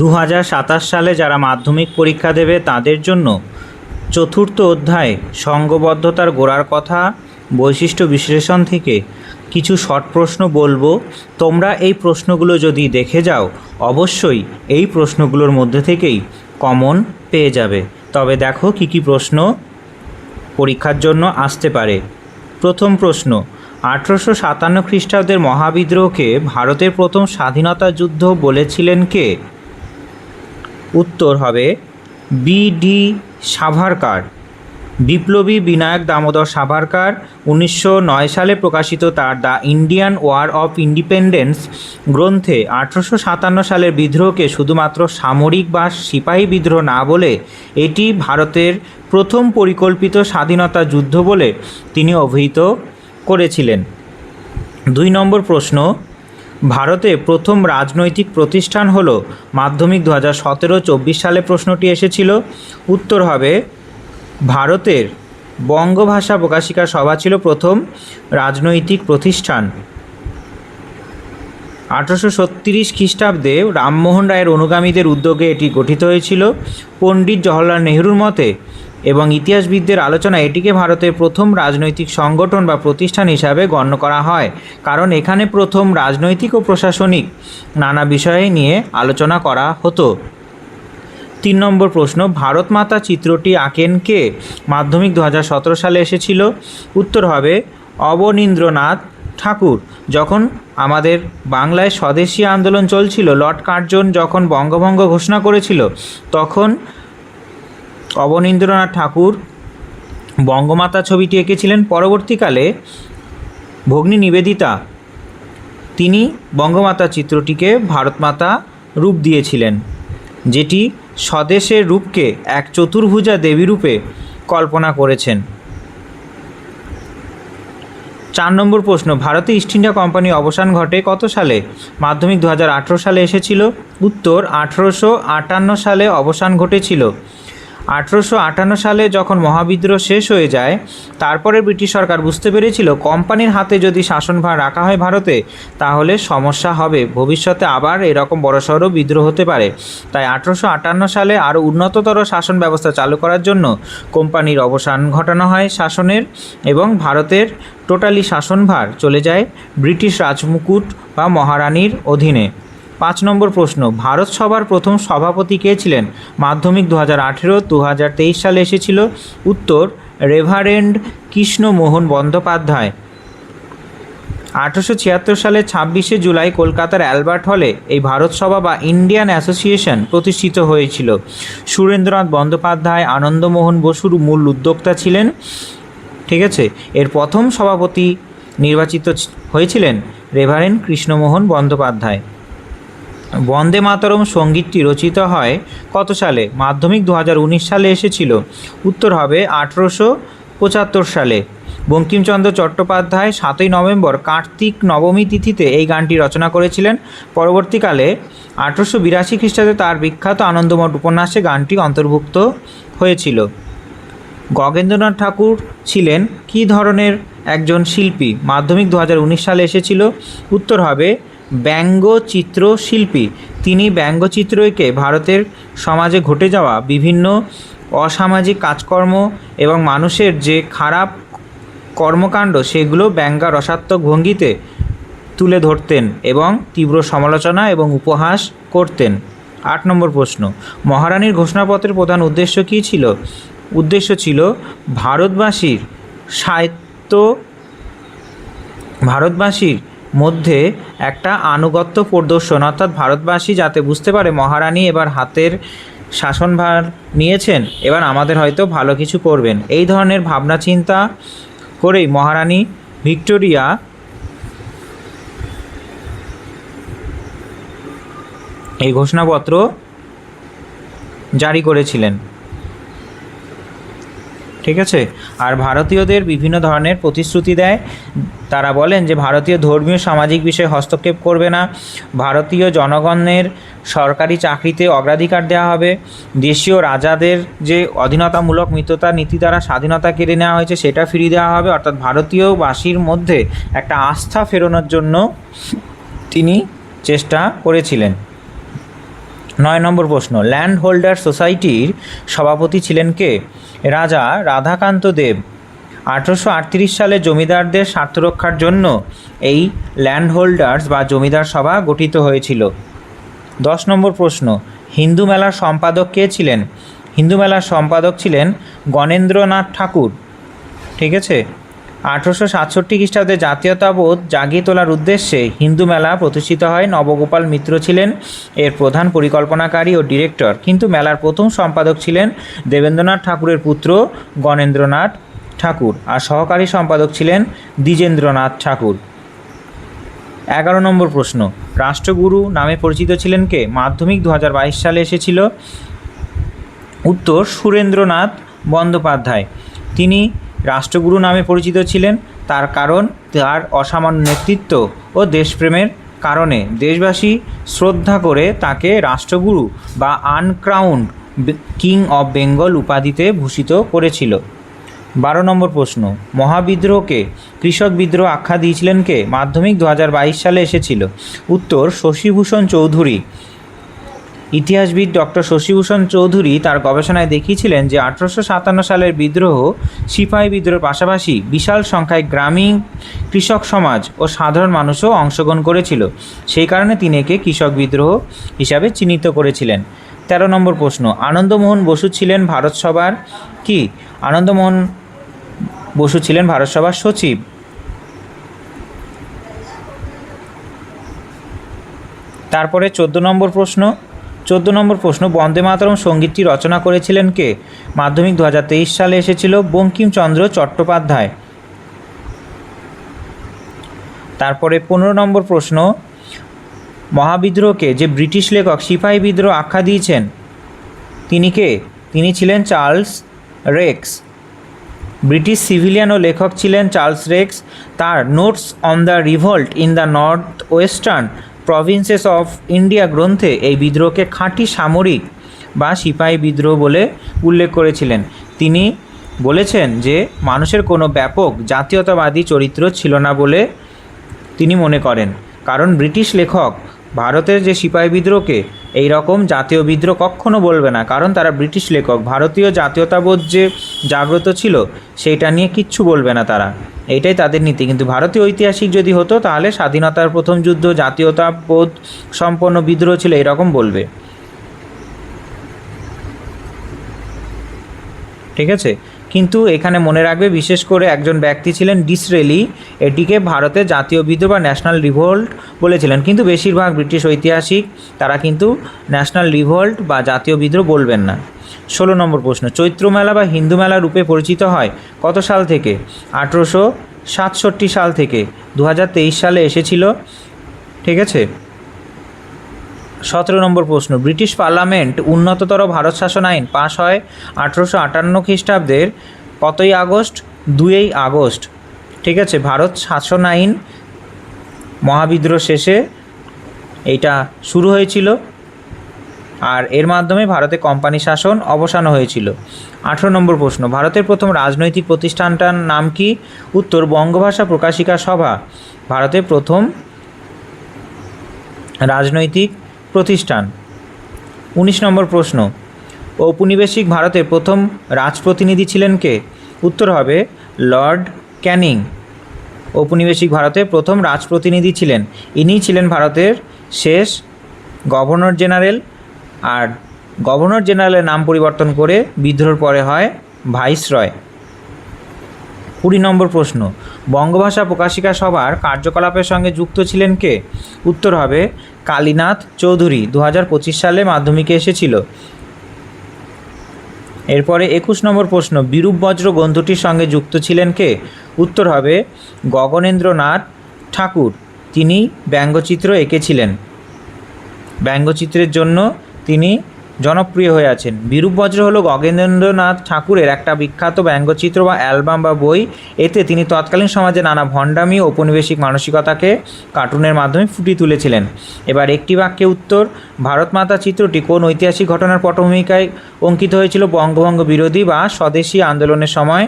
2027 সালে যারা মাধ্যমিক পরীক্ষা দেবে তাদের জন্য চতুর্থ অধ্যায় সঙ্ঘবদ্ধতার গোড়ার কথা বৈশিষ্ট্য বিশ্লেষণ থেকে কিছু শর্ট প্রশ্ন বলবো। তোমরা এই প্রশ্নগুলো যদি দেখে যাও অবশ্যই এই প্রশ্নগুলোর মধ্যে থেকেই কমন পেয়ে যাবে। তবে দেখো কি কি প্রশ্ন পরীক্ষার জন্য আসতে পারে। প্রথম প্রশ্ন, 1857 খ্রিস্টাব্দের মহাবিদ্রোহকে ভারতের প্রথম স্বাধীনতা যুদ্ধ বলেছিলেন কে? উত্তর হবে বি.ডি. সাভারকার। বিপ্লবী বিনায়ক দামোদর সাভারকার 1909 সালে প্রকাশিত তার the Indian war of independence গ্রন্থে 1857 সালের বিদ্রোহকে শুধুমাত্র সামরিক বা সিপাহী বিদ্রোহ না বলে এটি ভারতের প্রথম পরিকল্পিত স্বাধীনতা যুদ্ধ বলে তিনি অভিহিত করেছিলেন। 2 নম্বর প্রশ্ন, ভারতে প্রথম রাজনৈতিক প্রতিষ্ঠান হলো মাধ্যমিক 2017-24 সালে প্রশ্নটি এসেছিল। উত্তর হবে ভারতের বঙ্গভাষা প্রকাশিকা সভা ছিল প্রথম রাজনৈতিক প্রতিষ্ঠান। 1836 খ্রিস্টাব্দে রামমোহন রায়ের অনুগামীদের উদ্যোগে এটি গঠিত হয়েছিল। পণ্ডিত জওহরলাল নেহরুর মতে এবং ইতিহাসবিদদের আলোচনা এটিকে ভারতের প্রথম রাজনৈতিক সংগঠন বা প্রতিষ্ঠান হিসাবে গণ্য করা হয়, কারণ এখানে প্রথম রাজনৈতিক ও প্রশাসনিক নানা বিষয় নিয়ে আলোচনা করা হতো। 3 নম্বর প্রশ্ন, ভারত মাতা চিত্রটি আঁকেন কে? মাধ্যমিক 2017 সালে এসেছিল। উত্তর হবে অবনীন্দ্রনাথ ঠাকুর। যখন আমাদের বাংলায় স্বদেশী আন্দোলন চলছিল, লর্ড কার্জন যখন বঙ্গভঙ্গ ঘোষণা করেছিল, তখন অবনীন্দ্রনাথ ঠাকুর বঙ্গমাতা ছবিটি এঁকেছিলেন। পরবর্তীকালে ভগ্নী নিবেদিতা তিনি বঙ্গমাতা চিত্রটিকে ভারতমাতা রূপ দিয়েছিলেন, যেটি স্বদেশের রূপকে এক চতুর্ভুজা দেবী রূপে কল্পনা করেছেন। 4 নম্বর প্রশ্ন, ভারতে ইস্ট ইন্ডিয়া কোম্পানির অবসান ঘটে কত সালে? মাধ্যমিক 2018 সালে এসেছিল। উত্তর 1858 সালে অবসান ঘটেছিল। 1858 সালে যখন মহাবিদ্রোহ শেষ হয়ে যায়, তারপরে ব্রিটিশ সরকার বুঝতে পেরেছিল কোম্পানির হাতে যদি শাসনভার রাখা হয় ভারতে, তাহলে সমস্যা হবে, ভবিষ্যতে আবার এরকম বড়সড় বিদ্রোহ হতে পারে। তাই 1858 সালে আরও উন্নততর শাসন ব্যবস্থা চালু করার জন্য কোম্পানির অবসান ঘটানো হয় শাসনের, এবং ভারতের টোটালি শাসনভার চলে যায় ব্রিটিশ রাজমুকুট বা মহারানীর অধীনে। 5 নম্বর প্রশ্ন, ভারত সভার প্রথম সভাপতি কে ছিলেন? মাধ্যমিক 2018-2023 সালে এসেছিল। উত্তর রেভারেন্ড কৃষ্ণমোহন বন্দ্যোপাধ্যায়। 1876 সালে 26শে জুলাই কলকাতার অ্যালবার্ট হলে এই ভারত সভা বা ইন্ডিয়ান অ্যাসোসিয়েশন প্রতিষ্ঠিত হয়েছিল। সুরেন্দ্রনাথ বন্দ্যোপাধ্যায় আনন্দমোহন বসুর মূল উদ্যোক্তা ছিলেন। ঠিক আছে, এর প্রথম সভাপতি নির্বাচিত হয়েছিলেন রেভারেন্ড কৃষ্ণমোহন বন্দ্যোপাধ্যায়। বন্দে মাতরম সঙ্গীতটি রচিত হয় কত সালে? মাধ্যমিক 2019 সালে এসেছিল। উত্তর হবে 1875 সালে। বঙ্কিমচন্দ্র চট্টোপাধ্যায় 7ই নভেম্বর কার্তিক নবমী তিথিতে এই গানটি রচনা করেছিলেন। পরবর্তীকালে 1882 খ্রিস্টাব্দে তার বিখ্যাত আনন্দমঠ উপন্যাসে গানটি অন্তর্ভুক্ত হয়েছিল। গগেন্দ্রনাথ ঠাকুর ছিলেন কী ধরনের একজন শিল্পী? মাধ্যমিক 2019 সালে এসেছিল। উত্তর হবে ব্যঙ্গচিত্র শিল্পী। তিনি ব্যঙ্গচিত্র এঁকে ভারতের সমাজে ঘটে যাওয়া বিভিন্ন অসামাজিক কাজকর্ম এবং মানুষের যে খারাপ কর্মকাণ্ড সেগুলো ব্যঙ্গারসাত্মক ভঙ্গিতে তুলে ধরতেন এবং তীব্র সমালোচনা এবং উপহাস করতেন। 8 নম্বর প্রশ্ন, মহারানীর ঘোষণাপত্রের প্রধান উদ্দেশ্য কী ছিল? উদ্দেশ্য ছিল ভারতবাসীর মধ্যে একটা আনুগত্য প্রদর্শন, অর্থাৎ ভারতবাসী যাতে বুঝতে পারে মহারানী এবার হাতের শাসনভার নিয়েছেন, এবার আমাদের হয়তো ভালো কিছু করবেন, এই ধরনের ভাবনা চিন্তা করেই মহারানী ভিক্টোরিয়া এই ঘোষণাপত্র জারি করেছিলেন। ঠিক আছে, আর ভারতীয়দের বিভিন্ন ধরনের প্রতিশ্রুতি দেয়। তারা বলেন যে ভারতীয় ধর্মীয় সামাজিক বিষয়ে হস্তক্ষেপ করবে না, ভারতীয় জনগণের সরকারি চাকরিতে অগ্রাধিকার দেওয়া হবে, দেশীয় রাজাদের যে অধীনতামূলক মিততা নীতি দ্বারা স্বাধীনতা কেড়ে নেওয়া হয়েছে সেটা ফিরিয়ে দেওয়া হবে, অর্থাৎ ভারতীয়বাসীর মধ্যে একটা আস্থা ফেরানোর জন্য তিনি চেষ্টা করেছিলেন। 9 নম্বর প্রশ্ন, ল্যান্ড হোল্ডার সোসাইটির সভাপতি ছিলেন কে? রাজা রাধাকান্ত দেব। 1838 সালে জমিদারদের স্বার্থ রক্ষার জন্য এই ল্যান্ড হোল্ডার্স বা জমিদার সভা গঠিত হয়েছিল। 10 নম্বর প্রশ্ন, হিন্দু মেলার সম্পাদক কে ছিলেন? হিন্দু মেলার সম্পাদক ছিলেন গণেন্দ্রনাথ ঠাকুর। ঠিক আছে। 1867 খ্রিস্টাব্দে জাতীয়তাবোধ জাগিয়ে তোলার উদ্দেশ্যে হিন্দু মেলা প্রতিষ্ঠিত হয়। নবগোপাল মিত্র ছিলেন এর প্রধান পরিকল্পনাকারী ও ডিরেক্টর, কিন্তু মেলার প্রথম সম্পাদক ছিলেন দেবেন্দ্রনাথ ঠাকুরের পুত্র গণেন্দ্রনাথ ঠাকুর, আর সহকারী সম্পাদক ছিলেন দ্বিজেন্দ্রনাথ ঠাকুর। 11 নম্বর প্রশ্ন, রাষ্ট্রগুরু নামে পরিচিত ছিলেন কে? মাধ্যমিক 2022 সালে এসেছিল। উত্তর, সুরেন্দ্রনাথ বন্দ্যোপাধ্যায়। তিনি রাষ্ট্রগুরু নামে পরিচিত ছিলেন, তার কারণ তার অসামান্য নেতৃত্ব ও দেশপ্রেমের কারণে দেশবাসী শ্রদ্ধা করে তাকে রাষ্ট্রগুরু বা আনক্রাউন্ড কিং অব বেঙ্গল উপাধিতে ভূষিত করেছিল। 12 নম্বর প্রশ্ন, মহাবিদ্রোহকে কৃষক বিদ্রোহ আখ্যা দিয়েছিলেন কে? মাধ্যমিক 2022 সালে এসেছিল। উত্তর, শশীভূষণ চৌধুরী। ইতিহাসবিদ ডক্টর শশীভূষণ চৌধুরী তার গবেষণায় দেখিয়েছিলেন যে 1857 সালের বিদ্রোহ সিপাহী বিদ্রোহের পাশাপাশি বিশাল সংখ্যায় গ্রামীণ কৃষক সমাজ ও সাধারণ মানুষও অংশগ্রহণ করেছিল, সেই কারণে তিনি একে কৃষক বিদ্রোহ হিসাবে চিহ্নিত করেছিলেন। 13 নম্বর প্রশ্ন, আনন্দমোহন বসু ছিলেন ভারত সভার কি? আনন্দমোহন বসু ছিলেন ভারত সভার সচিব। তারপরে 14 নম্বর প্রশ্ন, বন্দে মাতরম সঙ্গীতটি রচনা করেছিলেন কে? মাধ্যমিক 2023 সালে এসেছিল। বঙ্কিমচন্দ্র চট্টোপাধ্যায়। তারপরে 15 নম্বর প্রশ্ন, মহাবিদ্রোহকে যে ব্রিটিশ লেখক সিপাহী বিদ্রোহ আখ্যা দিয়েছেন তিনি কে? তিনি ছিলেন চার্লস রেক্স। ব্রিটিশ সিভিলিয়ান ও লেখক ছিলেন চার্লস রেক্স। তার notes on the revolt in the north western provinces of India গ্রন্থে এই বিদ্রোহকে খাঁটি সামরিক বা সিপাহী বিদ্রোহ বলে উল্লেখ করেছিলেন। তিনি বলেছেন যে মানুষের কোনো ব্যাপক জাতীয়তাবাদী চরিত্র ছিল না বলে তিনি মনে করেন, কারণ ব্রিটিশ লেখক ভারতের যে সিপাহী বিদ্রোহকে এই রকম জাতীয় বিদ্রোহ কখনো বলবে না, কারণ তারা ব্রিটিশ লেখক। ভারতীয় জাতীয়তাবোধ যে জাগ্রত ছিল সেইটা নিয়ে কিচ্ছু বলবে না তারা, এইটাই তাদের নীতি। কিন্তু ভারতীয় ঐতিহাসিক যদি হতো তাহলে স্বাধীনতার প্রথম যুদ্ধ জাতীয়তাবোধ সম্পন্ন বিদ্রোহ ছিল এরকম বলবে। ঠিক আছে, কিন্তু এখানে মনে রাখবে বিশেষ করে একজন ব্যক্তি ছিলেন ডিসরেলি, এটিকে ভারতের জাতীয় বিদ্রোহ বা ন্যাশনাল রিভোল্ট বলেছিলেন, কিন্তু বেশিরভাগ ব্রিটিশ ঐতিহাসিক তারা কিন্তু ন্যাশনাল রিভোল্ট বা জাতীয় বিদ্রোহ বলবেন না। 16 নম্বর প্রশ্ন, চৈত্র মেলা বা হিন্দু মেলা রূপে পরিচিত হয় কত সাল থেকে? 1867 সাল থেকে। 2023 সালে এসেছিল। ঠিক আছে। 17 নম্বর প্রশ্ন, ব্রিটিশ পার্লামেন্ট উন্নততর ভারত শাসন আইন পাশ হয় 1858 খ্রিস্টাব্দের কতই আগস্ট? 2 আগস্ট। ঠিক আছে, ভারত শাসন আইন মহাবিদ্রোহ শেষে এইটা শুরু হয়েছিল, আর এর মাধ্যমে ভারতে কোম্পানি শাসন অবসান হয়েছিল। 18 নম্বর প্রশ্ন, ভারতের প্রথম রাজনৈতিক প্রতিষ্ঠানটার নাম কি? উত্তর, বঙ্গভাষা প্রকাশিকা সভা ভারতের প্রথম রাজনৈতিক প্রতিষ্ঠান। 19 নম্বর প্রশ্ন, ঔপনিবেশিক ভারতের প্রথম রাজপ্রতিনিধি ছিলেন কে? উত্তর হবে লর্ড ক্যানিং। ঔপনিবেশিক ভারতের প্রথম রাজপ্রতিনিধি ছিলেন, ইনিই ছিলেন ভারতের শেষ গভর্নর জেনারেল, আর গভর্নর জেনারেলের নাম পরিবর্তন করে বিদ্রোহের পরে হয় ভাইসরয়। 20 নম্বর প্রশ্ন, বঙ্গভাষা প্রকাশিকা সভার কার্যকলাপের সঙ্গে যুক্ত ছিলেন কে? উত্তর হবে কালীনাথ চৌধুরী। 2025 সালে মাধ্যমিকে এসেছিল। এরপরে 21 নম্বর প্রশ্ন, বিরূপ বজ্র গ্রন্থটির সঙ্গে যুক্ত ছিলেন কে? উত্তর হবে গগনেন্দ্রনাথ ঠাকুর। তিনি ব্যঙ্গচিত্র এঁকেছিলেন, ব্যঙ্গচিত্রের জন্য তিনি জনপ্রিয় হয়ে আছেন। বিরূপ বজ্র হলো গগনেন্দ্রনাথ ঠাকুরের একটা বিখ্যাত ব্যঙ্গচিত্র বা অ্যালবাম বা বই। এতে তিনি তৎকালীন সমাজে নানা ভণ্ডামি ও ঔপনিবেশিক মানসিকতাকে কার্টুনের মাধ্যমে ফুটিয়ে তুলেছিলেন। এবার একটি বাক্যে উত্তর, ভারত মাতা চিত্রটি কোন ঐতিহাসিক ঘটনার পটভূমিকায় অঙ্কিত হয়েছিল? বঙ্গভঙ্গ বিরোধী বা স্বদেশী আন্দোলনের সময়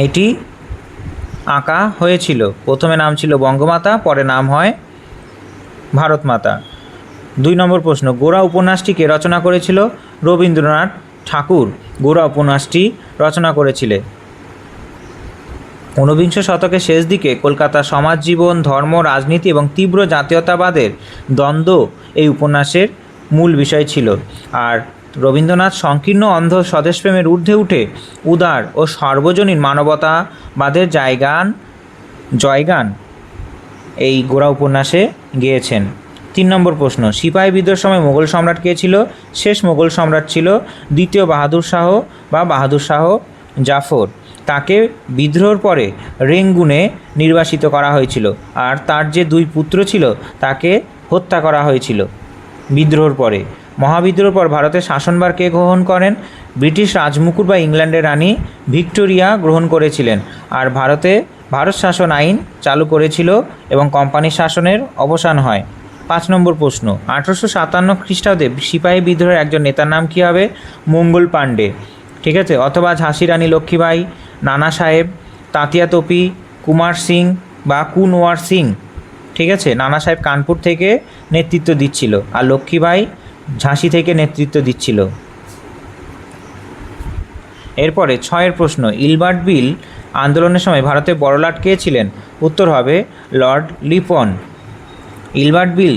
এটি আঁকা হয়েছিল। প্রথমে নাম ছিল বঙ্গমাতা, পরে নাম হয় ভারত মাতা। 2 নম্বর প্রশ্ন, গোরা উপন্যাসটি কে রচনা করেছিল? রবীন্দ্রনাথ ঠাকুর গোরা উপন্যাসটি রচনা করেছিলেন। 19বিংশ শতকের শেষ দিকে কলকাতার সমাজ জীবন, ধর্ম, রাজনীতি এবং তীব্র জাতীয়তাবাদের দ্বন্দ্ব এই উপন্যাসের মূল বিষয় ছিল। আর রবীন্দ্রনাথ সংকীর্ণ অন্ধ স্বদেশপ্রেমের ঊর্ধ্বে উঠে উদার ও সর্বজনীন মানবতাবাদের জয়গান এই গোরা উপন্যাসে গেয়েছেন। 3 নম্বর প্রশ্ন, সিপাহী বিদ্রোহের সময় মোগল সম্রাট কে ছিল? শেষ মোগল সম্রাট ছিল দ্বিতীয় বাহাদুর শাহ বা বাহাদুর শাহ জাফর। তাকে বিদ্রোহের পরে রেঙ্গুনে নির্বাসিত করা হয়েছিল, আর তার যে 2 পুত্র ছিল তাকে হত্যা করা হয়েছিল বিদ্রোহের পরে। মহাবিদ্রোহের পর ভারতের শাসনভার কে গ্রহণ করেন? ব্রিটিশ রাজমুকুট বা ইংল্যান্ডের রানী ভিক্টোরিয়া গ্রহণ করেছিলেন। আর ভারত শাসন আইন চালু করেছিল এবং কোম্পানি শাসনের অবসান হয়। 5 নম্বর প্রশ্ন, 1857 খ্রিস্টাব্দে সিপাহী বিদ্রোহের একজন নেতার নাম কী হবে? মঙ্গল পাণ্ডে, ঠিক আছে, অথবা ঝাঁসি রানী লক্ষ্মীবাই, নানা সাহেব, তাঁতিয়া তোপি, কুমার সিং বা কুনওয়ার সিং, ঠিক আছে। নানা সাহেব কানপুর থেকে নেতৃত্ব দিচ্ছিল, আর লক্ষ্মীবাই ঝাঁসি থেকে নেতৃত্ব দিচ্ছিল। এরপরে 6 প্রশ্ন, ইলবার্ট বিল আন্দোলনের সময় ভারতে বড়লাট কে ছিলেন? উত্তর হবে লর্ড লিপন। ইলবার্ট বিল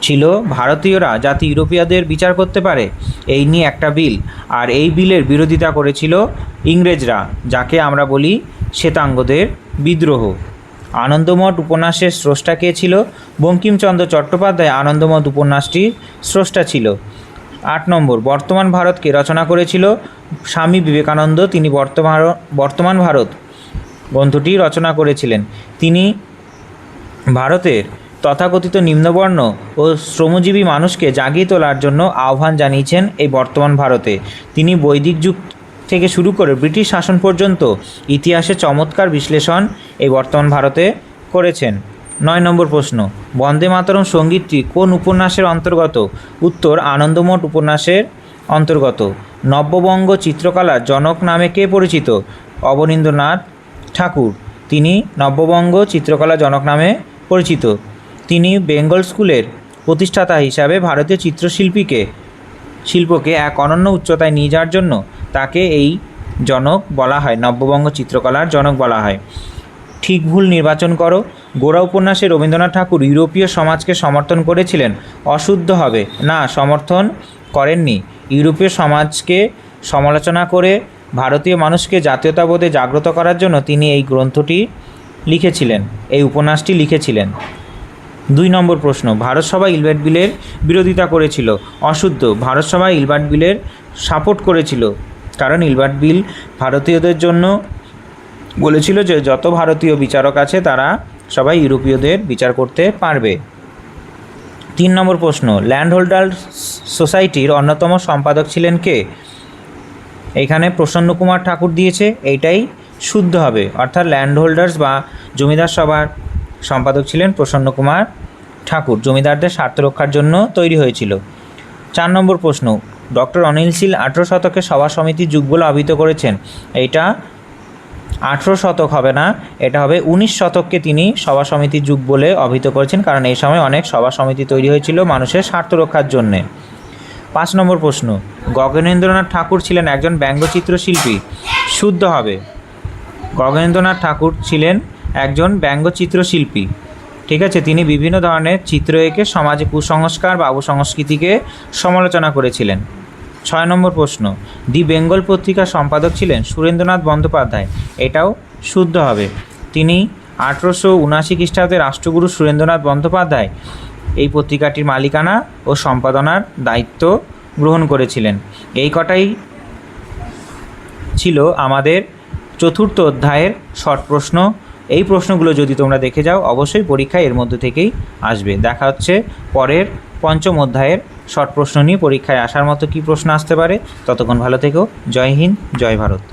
ছিল ভারতীয়রা যাতে ইউরোপীয়দের বিচার করতে পারে এই নিয়ে একটা বিল, আর এই বিলের বিরোধিতা করেছিল ইংরেজরা, যাকে আমরা বলি শ্বেতাঙ্গদের বিদ্রোহ। আনন্দমঠ উপন্যাসের স্রষ্টা কে ছিল? বঙ্কিমচন্দ্র চট্টোপাধ্যায় আনন্দমঠ উপন্যাসটির স্রষ্টা ছিল। 8 নম্বর, বর্তমান ভারতকে রচনা করেছিল স্বামী বিবেকানন্দ। তিনি বর্তমান ভারত গ্রন্থটি রচনা করেছিলেন। তিনি ভারতের তথাকথিত নিম্নবর্ণ ও শ্রমজীবী মানুষকে জাগিয়ে তোলার জন্য আহ্বান জানিয়েছেন এই বর্তমান ভারতে। তিনি বৈদিক যুগ থেকে শুরু করে ব্রিটিশ শাসন পর্যন্ত ইতিহাসে চমৎকার বিশ্লেষণ এই বর্তমান ভারতে করেছেন। 9 নম্বর প্রশ্ন, বন্দে মাতরম সঙ্গীতটি কোন উপন্যাসের অন্তর্গত? উত্তর আনন্দমঠ উপন্যাসের অন্তর্গত। নব্যবঙ্গ চিত্রকলার জনক নামে কে পরিচিত? অবনীন্দ্রনাথ ঠাকুর, তিনি নব্যবঙ্গ চিত্রকলা জনক নামে পরিচিত। তিনি বেঙ্গল স্কুলের প্রতিষ্ঠাতা হিসাবে ভারতীয় শিল্পকে এক অনন্য উচ্চতায় নিয়ে যাওয়ার জন্য তাকে এই জনক বলা হয়, নব্যবঙ্গ চিত্রকলার জনক বলা হয়। ঠিক ভুল নির্বাচন করো। গোরা উপন্যাসে রবীন্দ্রনাথ ঠাকুর ইউরোপীয় সমাজকে সমর্থন করেছিলেন। অশুদ্ধ হবে না, সমর্থন করেননি। ইউরোপীয় সমাজকে সমালোচনা করে ভারতীয় মানুষকে জাতীয়তাবোধে জাগ্রত করার জন্য তিনি এই গ্রন্থটি লিখেছিলেন, এই উপন্যাসটি লিখেছিলেন। 2 নম্বর প্রশ্ন, ভারত সভা ইলবার্ট বিলের বিরোধিতা করেছিল। অশুদ্ধ, ভারত সভা ইলবার্ট বিলের সাপোর্ট করেছিল, কারণ ইলবার্ট বিল ভারতীয়দের জন্য বলেছিল যে যত ভারতীয় বিচারক আছে তারা সবাই ইউরোপীয়দের বিচার করতে পারবে। 3 নম্বর প্রশ্ন, ল্যান্ড হোল্ডার সোসাইটির অন্যতম সম্পাদক ছিলেন কে? এখানে প্রসন্ন কুমার ঠাকুর দিয়েছে, এইটাই শুদ্ধ হবে, অর্থাৎ ল্যান্ড হোল্ডার্স বা জমিদার সভার সম্পাদক ছিলেন প্রসন্ন কুমার ঠাকুর। জমিদারদের স্বার্থ রক্ষার জন্য তৈরি হয়েছিল। 4 নম্বর প্রশ্ন, ডক্টর অনিল শীল 18 শতকে সভা সমিতির যুগ বলে অভিহিত করেছেন। এইটা 18 শতক হবে না, এটা হবে 19 শতককে তিনি সভা সমিতির যুগ বলে অভিহিত করেছেন, কারণ এই সময় অনেক সভা সমিতি তৈরি হয়েছিল মানুষের স্বার্থ রক্ষার জন্যে। 5 নম্বর প্রশ্ন, গগনেন্দ্রনাথ ঠাকুর ছিলেন একজন ব্যঙ্গচিত্র শিল্পী। শুদ্ধ হবে, গগনেন্দ্রনাথ ঠাকুর ছিলেন একজন ব্যঙ্গচিত্র শিল্পী, ঠিক আছে। তিনি বিভিন্ন ধরনের চিত্র এঁকে সমাজে কুসংস্কার বা অপসংস্কৃতিকে সমালোচনা করেছিলেন। 6 নম্বর প্রশ্ন, দি বেঙ্গল পত্রিকার সম্পাদক ছিলেন সুরেন্দ্রনাথ বন্দ্যোপাধ্যায়। এটাও শুদ্ধ হবে। তিনি 1879 খ্রিস্টাব্দে রাষ্ট্রগুরু সুরেন্দ্রনাথ বন্দ্যোপাধ্যায় এই পত্রিকাটির মালিকানা ও সম্পাদনার দায়িত্ব গ্রহণ করেছিলেন। এই কটাই ছিল আমাদের 4র্থ অধ্যায়ের শর্ট প্রশ্ন। এই প্রশ্নগুলো যদি তোমরা দেখে যাও অবশ্যই পরীক্ষায় এর মধ্যে থেকেই আসবে। দেখা হচ্ছে পরের 5ম অধ্যায়ের শর্ট প্রশ্ন নিয়ে। পরীক্ষায় আসার মতো কী প্রশ্ন আসতে পারে। ততক্ষণ ভালো থেকো। জয় হিন্দ, জয় ভারত।